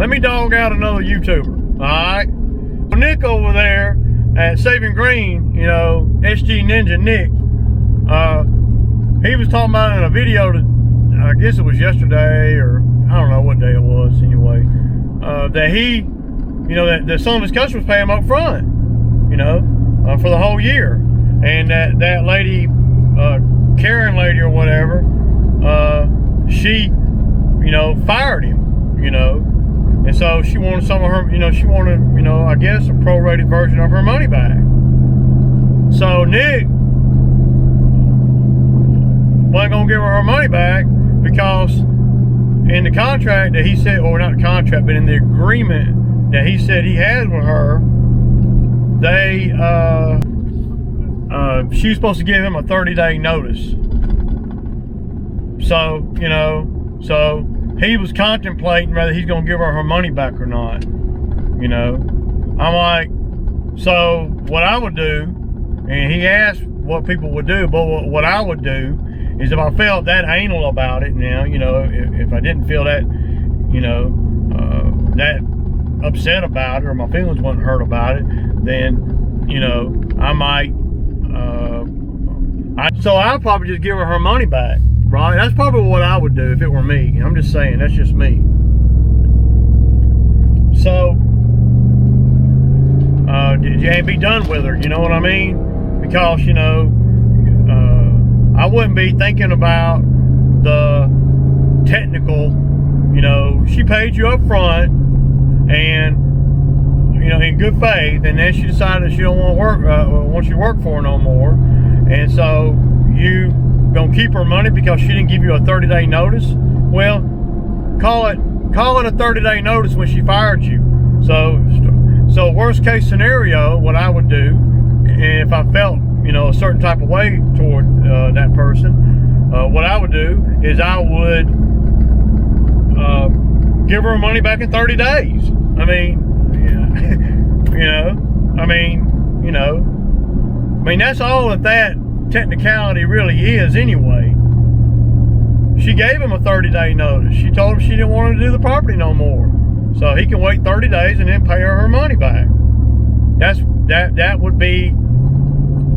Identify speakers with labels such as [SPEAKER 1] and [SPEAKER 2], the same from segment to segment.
[SPEAKER 1] let me dog out another YouTuber, all right? Nick over there at Saving Green, you know, SG Ninja Nick, he was talking about in a video that, I guess it was yesterday, or I don't know what day it was anyway, that he, you know, that some of his customers pay him up front, you know, for the whole year. And that lady, Karen lady or whatever, she, you know, fired him, you know. And so she wanted some of her, you know, she wanted, you know, I guess a prorated version of her money back. So Nick wasn't gonna give her money back because in the contract that he said, or not the contract, but in the agreement that he said he had with her, they, she was supposed to give him a 30-day notice. So, you know, so he was contemplating whether he's gonna give her money back or not, you know. I'm like, so what I would do, and he asked what people would do, but what I would do is if I felt that anal about it now, you know, if I didn't feel that, you know, that upset about it, or my feelings wasn't hurt about it, then, you know, I might, so I'd probably just give her money back, right? That's probably what I would do if it were me. I'm just saying, that's just me. So, you ain't be done with her, you know what I mean? Because, you know, I wouldn't be thinking about the technical, you know, she paid you up front and, you know, in good faith, and then she decided she don't want to work, want you to work for her no more. And so you gonna keep her money because she didn't give you a 30-day notice? Well, call it a 30-day notice when she fired you. So worst case scenario, what I would do, and if I felt, you know, a certain type of way toward that person, what I would do is I would give her money back in 30 days. I mean, yeah, you know, I mean, that's all that technicality really is anyway. She gave him a 30-day notice. She told him she didn't want to do the property no more. So he can wait 30 days and then pay her money back. That would be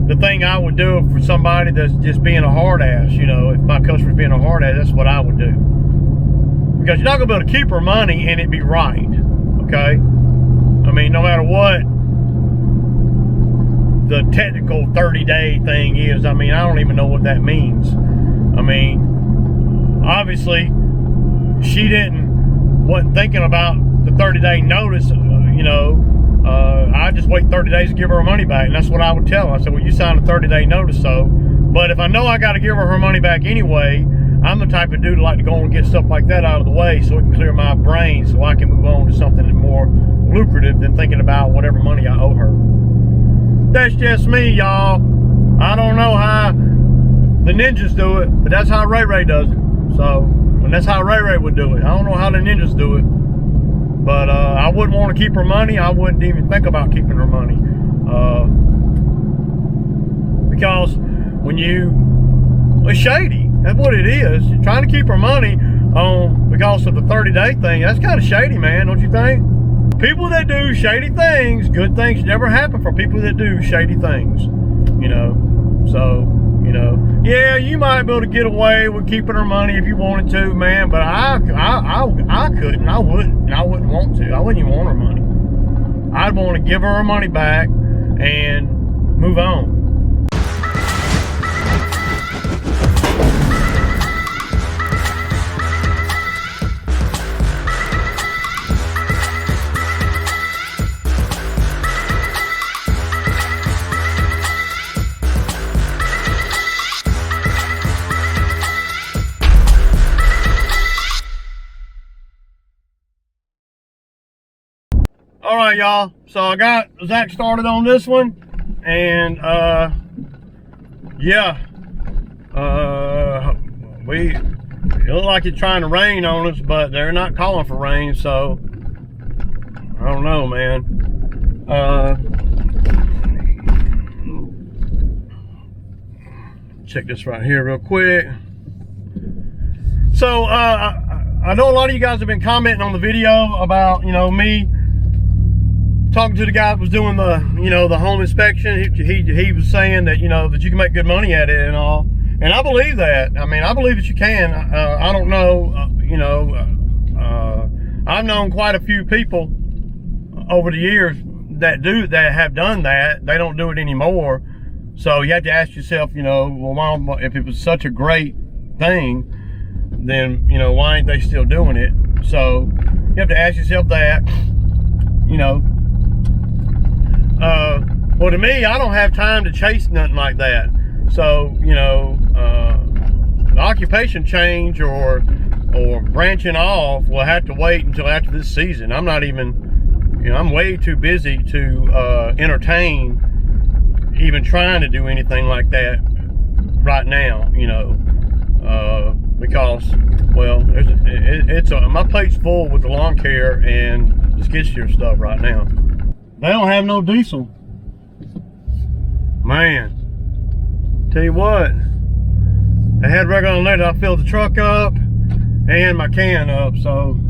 [SPEAKER 1] the thing I would do for somebody that's just being a hard ass. You know, if my customer's being a hard ass, that's what I would do. Because you're not gonna be able to keep her money and it be right, okay? I mean, no matter what the technical 30-day thing is, I mean, I don't even know what that means. I mean, obviously, she wasn't thinking about the 30-day notice, you know. I just wait 30 days to give her money back, and that's what I would tell her. I said, well, you signed a 30-day notice, so, but if I know I got to give her money back anyway, I'm the type of dude to like to go and get stuff like that out of the way so it can clear my brain so I can move on to something more lucrative than thinking about whatever money I owe her. That's just me, y'all. I don't know how the ninjas do it, but that's how Ray Ray does it. So, and that's how Ray Ray would do it. I don't know how the ninjas do it. But I wouldn't want to keep her money. I wouldn't even think about keeping her money. Because when it's shady. That's what it is. You're trying to keep her money because of the 30-day thing. That's kind of shady, man, don't you think? People that do shady things, good things never happen for people that do shady things. You know, so, you know, yeah, you might be able to get away with keeping her money if you wanted to, man, but I couldn't, I wouldn't want to. I wouldn't even want her money. I'd want to give her money back and move on. All right, y'all. So I got Zach started on this one, and yeah, it looks like it's trying to rain on us, but they're not calling for rain, so I don't know, man. Check this right here real quick. So I I know a lot of you guys have been commenting on the video about, you know, me talking to the guy that was doing the, you know, the home inspection. He was saying that, you know, that you can make good money at it and all. And I believe that. I mean, I believe that you can. I don't know, you know, I've known quite a few people over the years that have done that. They don't do it anymore. So you have to ask yourself, you know, well, if it was such a great thing, then, you know, why ain't they still doing it? So you have to ask yourself that, you know. Well, to me, I don't have time to chase nothing like that. So, you know, the occupation change or branching off will have to wait until after this season. I'm not even, you know, I'm way too busy to entertain even trying to do anything like that right now, you know, because, well, my plate's full with the lawn care and the skid steer stuff right now. They don't have no diesel. Man, tell you what, I had regular unleaded. I filled the truck up and my can up, so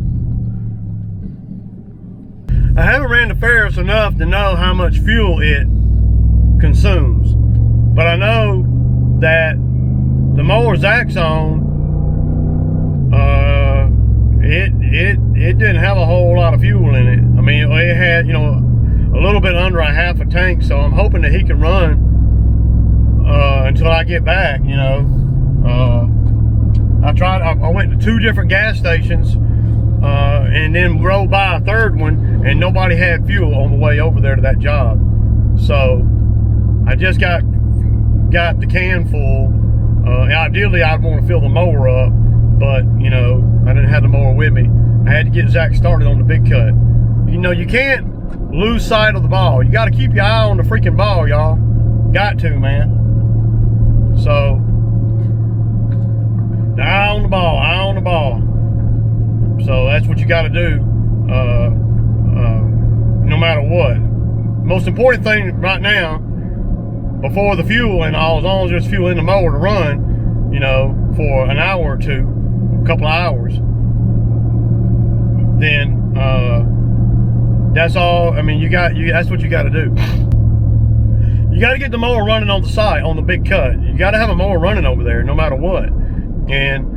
[SPEAKER 1] I haven't ran the Ferris enough to know how much fuel it consumes, but I know that the mower Zach's on, it didn't have a whole lot of fuel in it. I mean, it had, you know, a little bit under a half a tank, so I'm hoping that he can run until I get back, you know. I went to 2 different gas stations and then rode by a 3rd one, and nobody had fuel on the way over there to that job. So I just got the can full. Ideally, I'd want to fill the mower up, but, you know, I didn't have the mower with me. I had to get Zach started on the big cut. You know, you can't lose sight of the ball. You got to keep your eye on the freaking ball, y'all. Got to, man. So, eye on the ball, eye on the ball. So that's what you got to do, no matter what. Most important thing right now, before the fuel and all, as long as there's fuel in the mower to run, you know, for an hour or two, a couple of hours, then that's all. I mean, that's what you got to do. You got to get the mower running on the site, on the big cut. You got to have a mower running over there, no matter what. And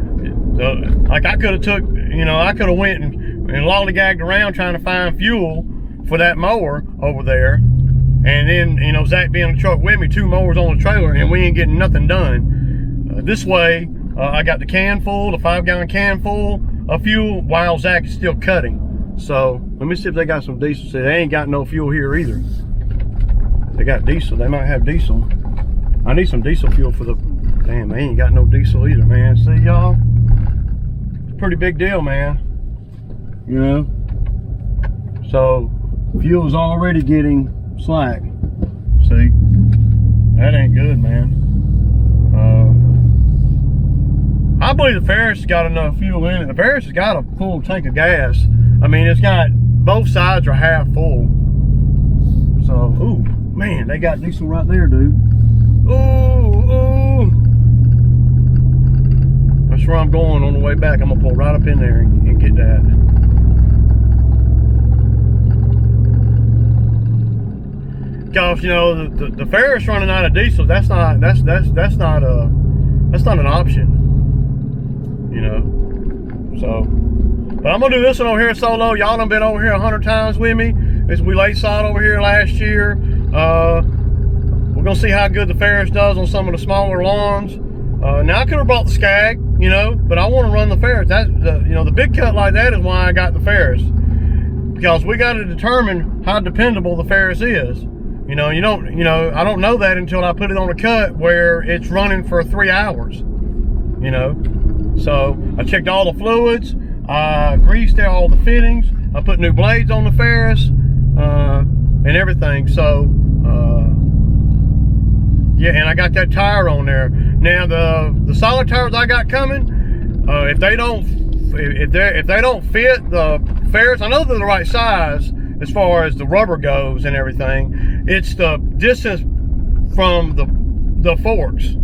[SPEAKER 1] like I could have took, you know, I could have went and lollygagged around trying to find fuel for that mower over there. And then, you know, Zach being in the truck with me, 2 mowers on the trailer, and we ain't getting nothing done. This way, I got the can full, the 5-gallon can full of fuel, while Zach is still cutting. So let me see if they got some diesel. See, they ain't got no fuel here either. They got diesel. They might have diesel. I need some diesel fuel for the. Damn, they ain't got no diesel either, man. See, y'all? It's a pretty big deal, man. You know? So, fuel's already getting slack. See? That ain't good, man. I believe the Ferris has got enough fuel in it. The Ferris has got a full tank of gas. I mean, it's got, both sides are half full. So, ooh, man, they got diesel right there, dude. Ooh. That's where I'm going on the way back. I'm gonna pull right up in there and get that. Because, you know, the Ferris running out of diesel, that's not an option. You know. So, but I'm gonna do this one over here solo. Y'all done been over here 100 times with me. We late sod over here last year. We're gonna see how good the Ferris does on some of the smaller lawns. Now I could have brought the Skag, you know, but I want to run the Ferris. You know, the big cut like that is why I got the Ferris, because we got to determine how dependable the Ferris is. You know, I don't know that until I put it on a cut where it's running for 3 hours. You know, so I checked all the fluids, I greased all the fittings, I put new blades on the Ferris, and everything. So. Yeah, and I got that tire on there. Now the solid tires I got coming, if they don't fit the Ferris, I know they're the right size as far as the rubber goes and everything. It's the distance from the forks.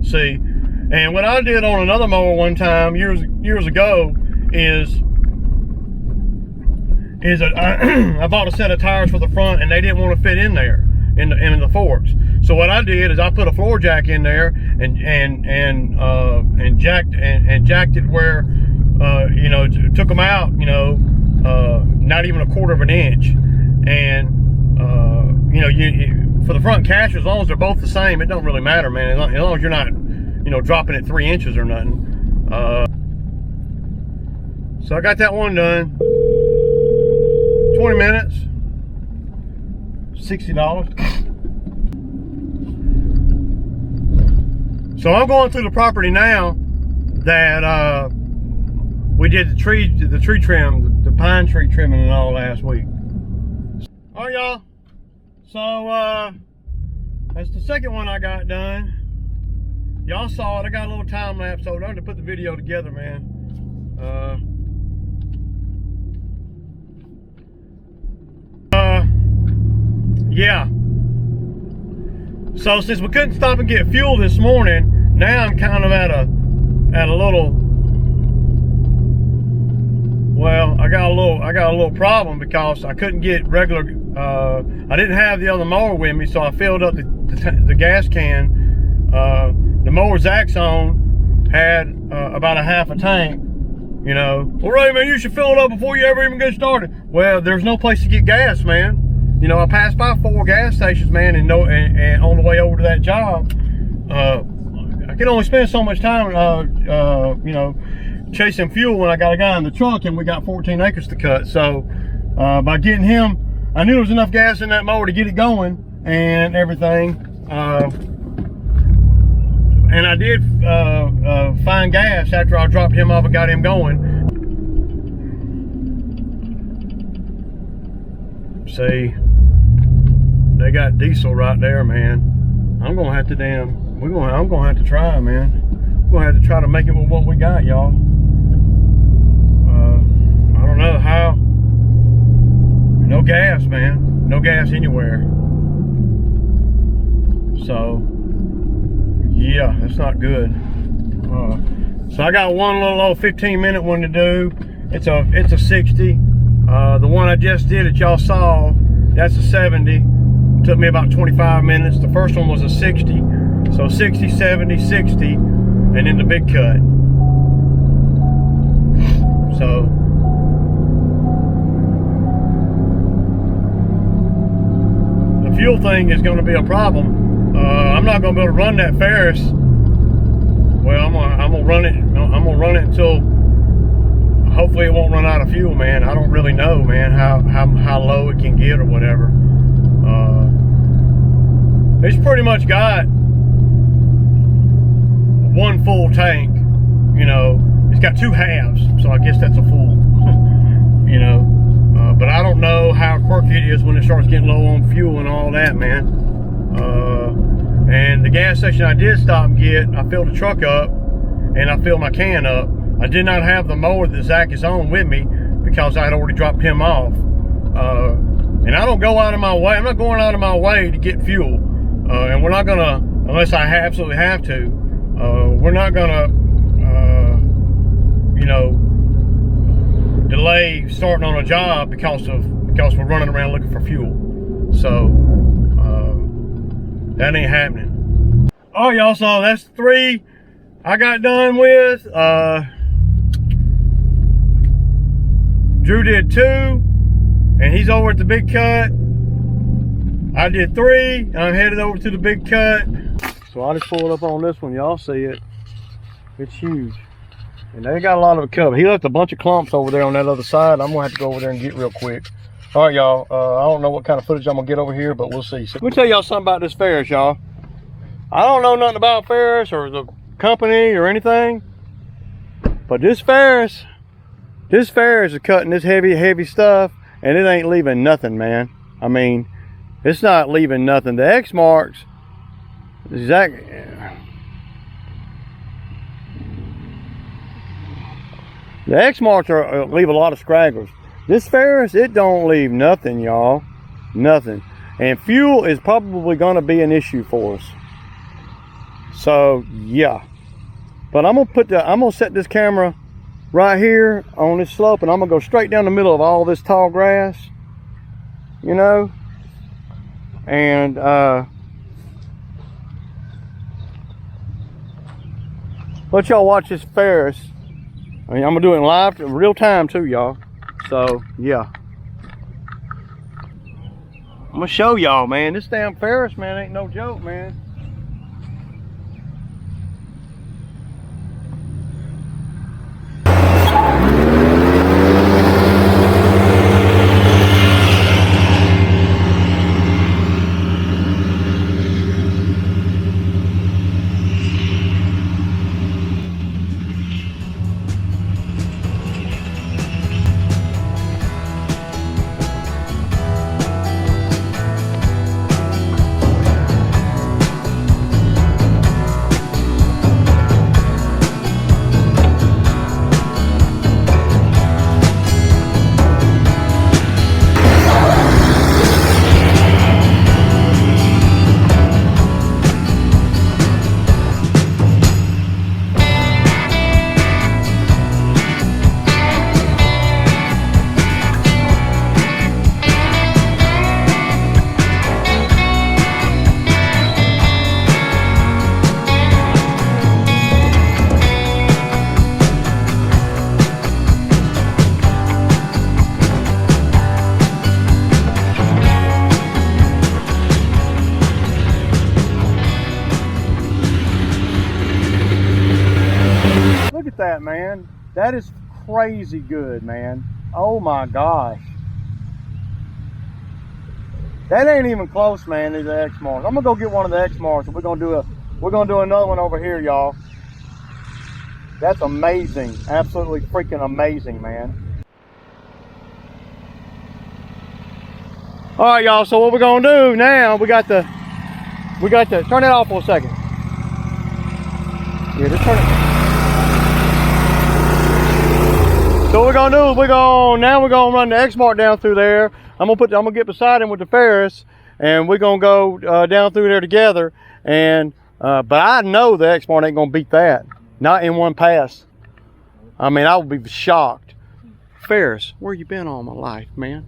[SPEAKER 1] See, and what I did on another mower one time years ago I bought a set of tires for the front, and they didn't want to fit in there in the forks. So what I did is I put a floor jack in there and jacked it where you know, took them out, you know, not even a quarter of an inch, and you know, for the front cash, as long as they're both the same, it don't really matter, man. As long as you're not, you know, dropping it 3 inches or nothing. So I got that one done. 20 minutes, $60. So I'm going through the property now that we did the tree trim, the pine tree trimming and all last week. All right, y'all. So that's the second one I got done. Y'all saw it. I got a little time lapse, so I had to put the video together, man. Yeah. So since we couldn't stop and get fuel this morning, now I'm kind of at a little. Well, I got a little problem because I couldn't get regular. I didn't have the other mower with me, so I filled up the gas can. The mower Zach's on had about a half a tank. You know, well, Ray, man, you should fill it up before you ever even get started. Well, there's no place to get gas, man. You know, I passed by 4 gas stations, man, and on the way over to that job, I can only spend so much time, you know, chasing fuel when I got a guy in the truck and we got 14 acres to cut. So by getting him, I knew there was enough gas in that mower to get it going and everything. And I did find gas after I dropped him off and got him going. See, they got diesel right there, man. I'm gonna have to I'm gonna have to try, man. We're gonna have to try to make it with what we got, y'all. I don't know how. No gas, man. No gas anywhere. So yeah, that's not good. So I got one little old 15-minute one to do. It's a 60. The one I just did that y'all saw, that's a 70. Took me about 25 minutes. The first one was a 60. So 60, 70, 60, and then the big cut. So the fuel thing is going to be a problem. I'm not going to be able to run that Ferris. Well, I'm gonna run it. I'm gonna run it until hopefully it won't run out of fuel, man. I don't really know, man, how low it can get or whatever. It's pretty much got one full tank, you know. It's got 2 halves, so I guess that's a full, you know. But I don't know how quirky it is when it starts getting low on fuel and all that, man. And the gas station I did stop and get, I filled the truck up and I filled my can up. I did not have the mower that Zach is on with me because I had already dropped him off. And I don't go out of my way. I'm not going out of my way to get fuel. And we're not gonna, unless I absolutely have to, we're not gonna, you know, delay starting on a job because we're running around looking for fuel. So that ain't happening. Oh, y'all saw that's 3 I got done with. Drew did 2, and he's over at the big cut. I did 3, and I'm headed over to the big cut. So I just pulled up on this one. Y'all see it. It's huge. And they got a lot of it covered. He left a bunch of clumps over there on that other side. I'm gonna have to go over there and get real quick. All right, y'all. I don't know what kind of footage I'm gonna get over here, but we'll see. So let me tell y'all something about this Ferris, y'all. I don't know nothing about Ferris or the company or anything, but this Ferris is cutting this heavy stuff, and it ain't leaving nothing, man. I mean, it's not leaving nothing. The Exmarks, exactly. The Exmarks leave a lot of scragglers. This Ferris, it don't leave nothing, y'all. Nothing. And fuel is probably going to be an issue for us. So, yeah. But I'm gonna set this camera right here on this slope, and I'm gonna go straight down the middle of all this tall grass, you know, and let y'all watch this Ferris. I mean, I'm gonna do it in live, real time too, y'all. So yeah, I'm gonna show y'all, man. This damn Ferris, man, ain't no joke, man. Look at that, man. That is crazy good, man. Oh my gosh. That ain't even close, man, to the Exmark. I'm gonna go get one of the Exmarks, and we're gonna do another one over here, y'all. That's amazing. Absolutely freaking amazing, man. All right, y'all, so what we're gonna do now, we got to turn that off for a second. Yeah, just turn it. So what we're gonna do is we're gonna run the Exmark down through there. I'm gonna get beside him with the Ferris, and we're gonna go down through there together. And but I know the Exmark ain't gonna beat that. Not in one pass. I mean, I would be shocked. Ferris, where you been all my life, man?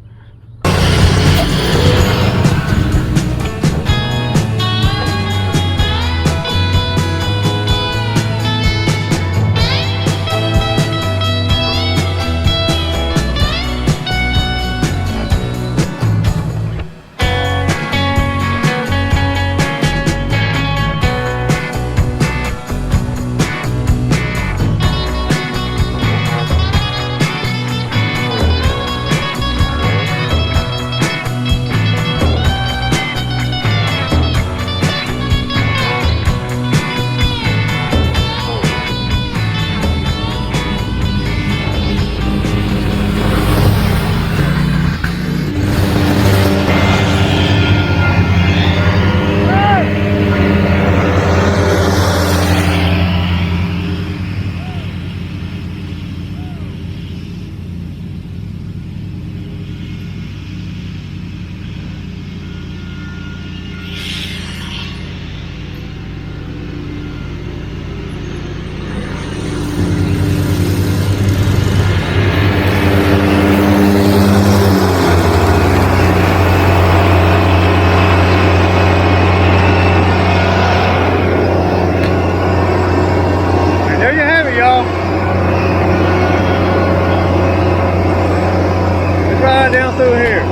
[SPEAKER 1] Down through here.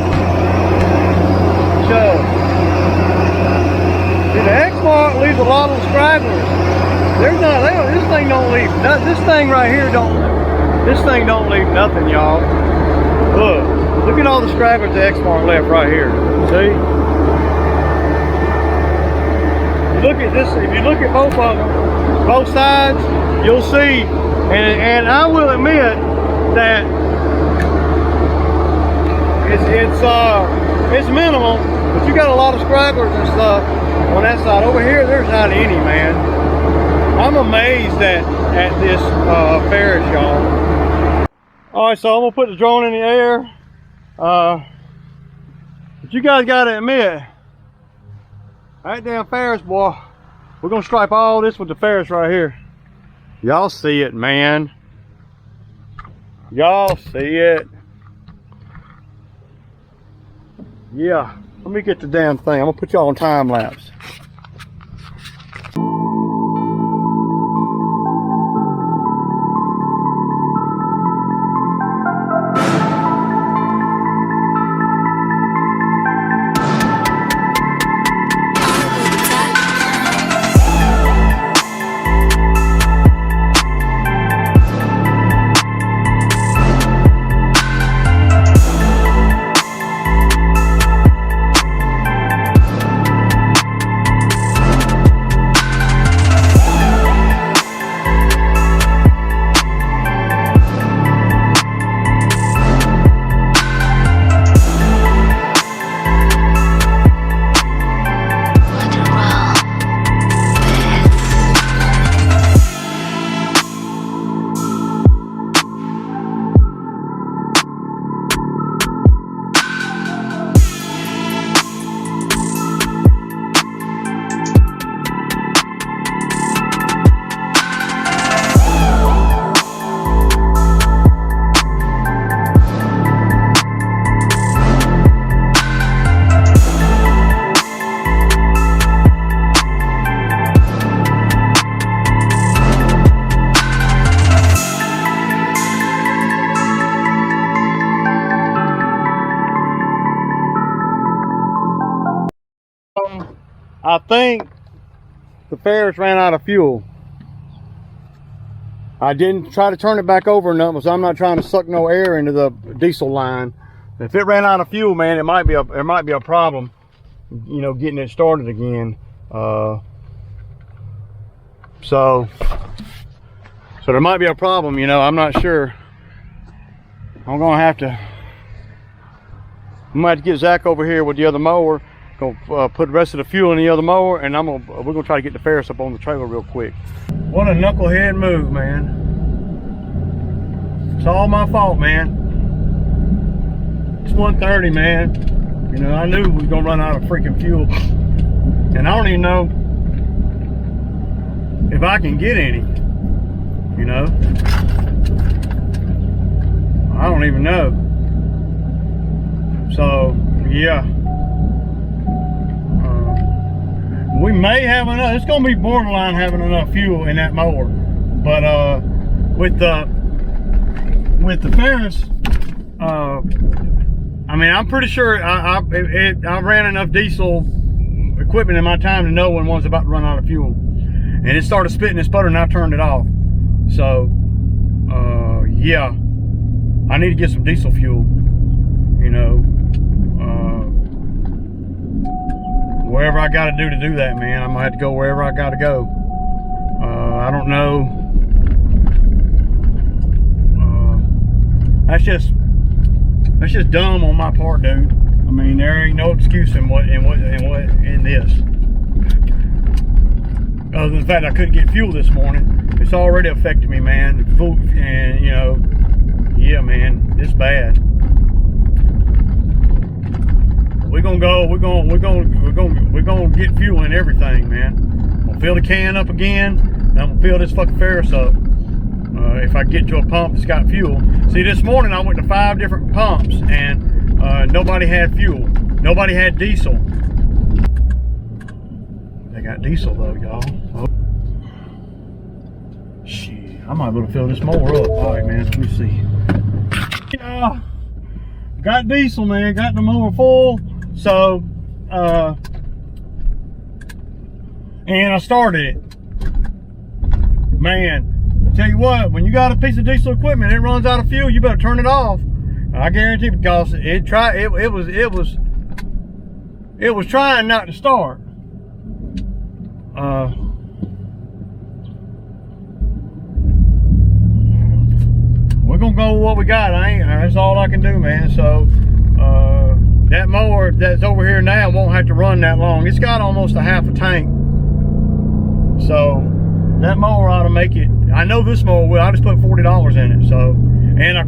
[SPEAKER 1] So, see, the Exmark leaves a lot of stragglers. This thing don't leave. This thing right here this thing don't leave nothing, y'all. Look at all the stragglers the Exmark left right here. See? Look at this. If you look at both of them, both sides, you'll see. And I will admit that it's minimal, but you got a lot of stragglers and stuff on that side. Over here, there's not any, man. I'm amazed at this Ferris, y'all. All right, so I'm gonna put the drone in the air. But you guys gotta admit, that damn Ferris, boy, we're gonna stripe all this with the Ferris right here. Y'all see it, man. Y'all see it? Yeah. Let me get the damn thing. I'm gonna put y'all on time lapse. I think the Ferris ran out of fuel. I didn't try to turn it back over or nothing, because I'm not trying to suck no air into the diesel line. If it ran out of fuel, man, it might be a problem, you know, getting it started again. So there might be a problem, you know. I'm not sure. I'm gonna have to get Zach over here with the other mower. Gonna put the rest of the fuel in the other mower, and we're gonna try to get the Ferris up on the trailer real quick. What a knucklehead move, man. It's all my fault, man. It's 1:30, man. You know, I knew we was gonna run out of freaking fuel, and I don't even know if I can get any. You know, I don't even know. So yeah. We may have enough. It's gonna be borderline having enough fuel in that mower, but with the Ferris, I mean, I'm pretty sure I ran enough diesel equipment in my time to know when one's about to run out of fuel, and it started spitting and sputtering, and I turned it off. So yeah, I need to get some diesel fuel, you know. Wherever I got to do that, man. I'm gonna have to go wherever I got to go. I don't know. That's just dumb on my part, dude. I mean, there ain't no excuse in this. Other than the fact I couldn't get fuel this morning. It's already affected me, man. And you know, yeah, man, it's bad. We're gonna get fuel in everything, man. I'm gonna fill the can up again, and I'm gonna fill this fucking Ferris up. If I get to a pump that's got fuel. See, this morning I went to 5 different pumps, and nobody had fuel. Nobody had diesel. They got diesel though, y'all. Oh. Shit, I might be able to fill this mower up. All right, man. Let me see. Yeah, got diesel, man. Got the mower full. So, and I started it. Man, I tell you what, when you got a piece of diesel equipment, it runs out of fuel, you better turn it off. I guarantee, because it was trying not to start. We're gonna go with what we got. That's all I can do, man. So, that mower that's over here now won't have to run that long. It's got almost a half a tank. So that mower ought to make it. I know this mower will. I just put $40 in it. So, and I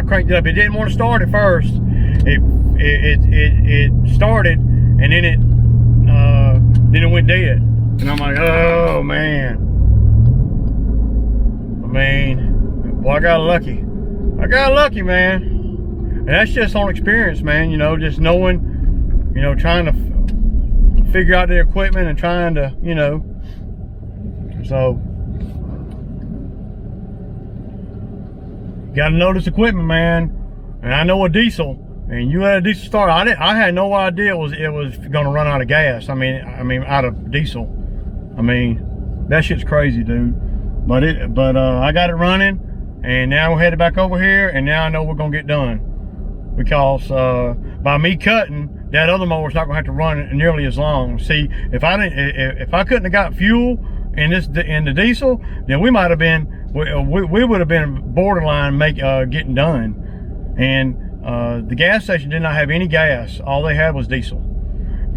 [SPEAKER 1] cranked it up. It didn't want to start at first. It started, and then it went dead. And I'm like, oh man. I mean, boy, I got lucky. I got lucky, man. And that's just on experience, man. You know, just knowing, you know, trying to figure out the equipment and trying to, you know. So, got to know this equipment, man. And I know a diesel. And you had a diesel starter. I had no idea it was going to run out of gas. I mean, out of diesel. I mean, that shit's crazy, dude. But I got it running, and now we're headed back over here, and now I know we're gonna get done because by me cutting, that other mower's not gonna have to run nearly as long. See, if I couldn't have got fuel in the diesel, then we might have been we would have been borderline getting done. And the gas station did not have any gas. All they had was diesel.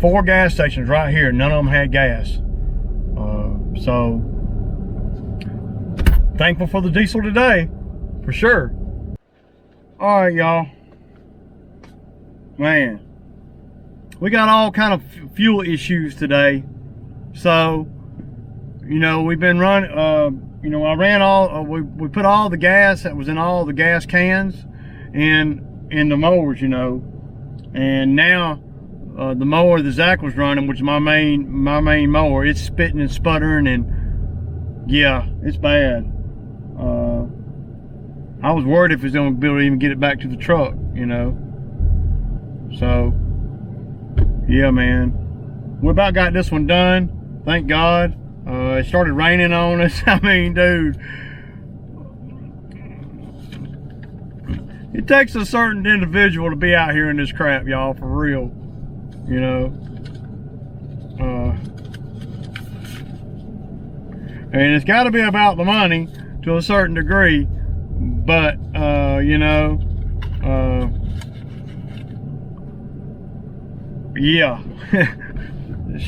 [SPEAKER 1] 4 gas stations right here, none of them had gas. So thankful for the diesel today, for sure. All right, y'all. Man, we got all kind of fuel issues today. So, you know, we've been running. You know, I ran all. We put all the gas that was in all the gas cans in the mowers. You know, and now the mower that Zach was running, which is my main mower, it's spitting and sputtering, and yeah, it's bad. I was worried if it was going to be able to even get it back to the truck, you know. So, yeah, man. We about got this one done, thank God. It started raining on us. I mean, dude. It takes a certain individual to be out here in this crap, y'all, for real. You know. And it's got to be about the money to a certain degree. But, you know, yeah.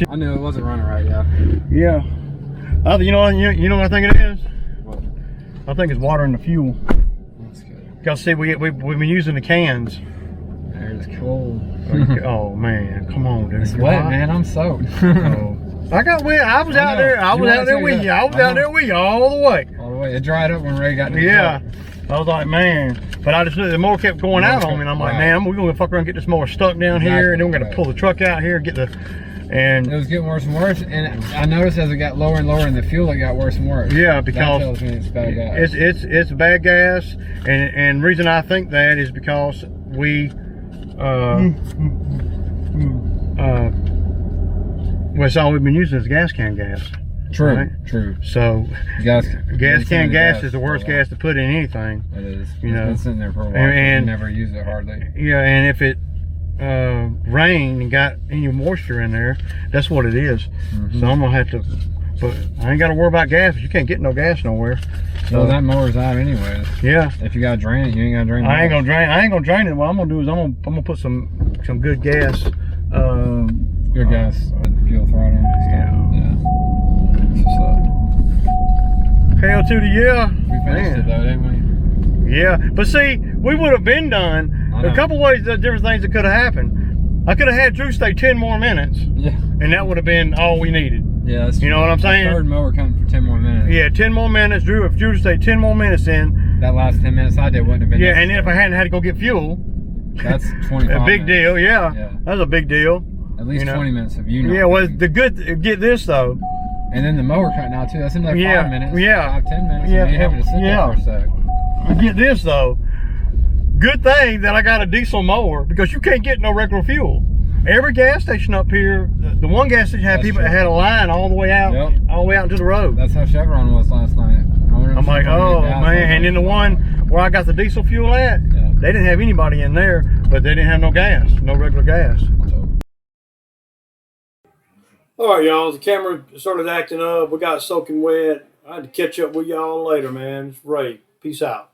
[SPEAKER 2] I knew it wasn't running right, yeah.
[SPEAKER 1] Yeah. You know what I think it is?
[SPEAKER 2] What?
[SPEAKER 1] I think it's water in the fuel.
[SPEAKER 2] That's good.
[SPEAKER 1] Because see, we've been using the cans.
[SPEAKER 2] It's cold.
[SPEAKER 1] Oh man, come on, dude.
[SPEAKER 2] It's wet, man. I'm soaked.
[SPEAKER 1] Oh. I got wet. I was out there. I was out there with you. I was out there with you all the way.
[SPEAKER 2] All the way. It dried up when Ray got to the
[SPEAKER 1] Yeah.
[SPEAKER 2] truck.
[SPEAKER 1] I was like, man. But I just knew the mower kept going out on me, and I'm like, man, we're gonna fuck around and get this mower stuck down here, and then we're gonna pull the truck out here and get the. And
[SPEAKER 2] it was getting worse and worse, and I noticed as it got lower and lower in the fuel, it got worse and worse.
[SPEAKER 1] Yeah, because
[SPEAKER 2] that tells me it's bad gas.
[SPEAKER 1] It's bad gas, and reason I think that is because we well, it's all we've been using is gas can gas.
[SPEAKER 2] True,
[SPEAKER 1] right?
[SPEAKER 2] True.
[SPEAKER 1] So
[SPEAKER 2] gas
[SPEAKER 1] can gas is the worst gas to put in anything.
[SPEAKER 2] It is.
[SPEAKER 1] You know,
[SPEAKER 2] it's been sitting there for a while.
[SPEAKER 1] And
[SPEAKER 2] you never use it hardly.
[SPEAKER 1] Yeah, and if it rained and got any moisture in there, that's what it is. So I'm gonna have to. But I ain't got to worry about gas. You can't get no gas nowhere. So
[SPEAKER 2] well, that mower's out anyways.
[SPEAKER 1] Yeah.
[SPEAKER 2] If you gotta drain it, you ain't gotta drain it.
[SPEAKER 1] I ain't gonna drain it. What I'm gonna do is I'm gonna put some good gas.
[SPEAKER 2] Good gas. Fuel throttle.
[SPEAKER 1] Yeah.
[SPEAKER 2] That's what's up.
[SPEAKER 1] Hell to the yeah.
[SPEAKER 2] We finished it though, didn't we?
[SPEAKER 1] Yeah. But see, we would have been done. A couple ways, different things that could have happened. I could have had Drew stay 10 more minutes. Yeah. And that would have been all we needed.
[SPEAKER 2] Yeah, that's
[SPEAKER 1] you know what I'm saying?
[SPEAKER 2] Third mower coming for 10 more minutes.
[SPEAKER 1] Yeah, 10 more minutes. If Drew stayed 10 more minutes in.
[SPEAKER 2] That last 10 minutes I did wouldn't have been necessary.
[SPEAKER 1] And then if I hadn't had to go get fuel.
[SPEAKER 2] That's 25
[SPEAKER 1] A big deal, yeah. That's a big deal.
[SPEAKER 2] At least 20 minutes of you.
[SPEAKER 1] Yeah, well, get this though.
[SPEAKER 2] And then the mower cut now too. That's another 5 minutes.
[SPEAKER 1] Yeah.
[SPEAKER 2] 5-10 minutes.
[SPEAKER 1] Yeah.
[SPEAKER 2] You having to sit there for a sec.
[SPEAKER 1] Get this though. Good thing that I got a diesel mower because you can't get no regular fuel. Every gas station up here, the one gas station had people that had a line all the way out, all the way out to the road.
[SPEAKER 2] That's how Chevron was last night.
[SPEAKER 1] I'm like, oh man! And then the one where I got the diesel fuel at, they didn't have anybody in there, but they didn't have no gas, no regular gas. All right, y'all. The camera started acting up. We got soaking wet. I had to catch up with y'all later, man. It's Ray. Peace out.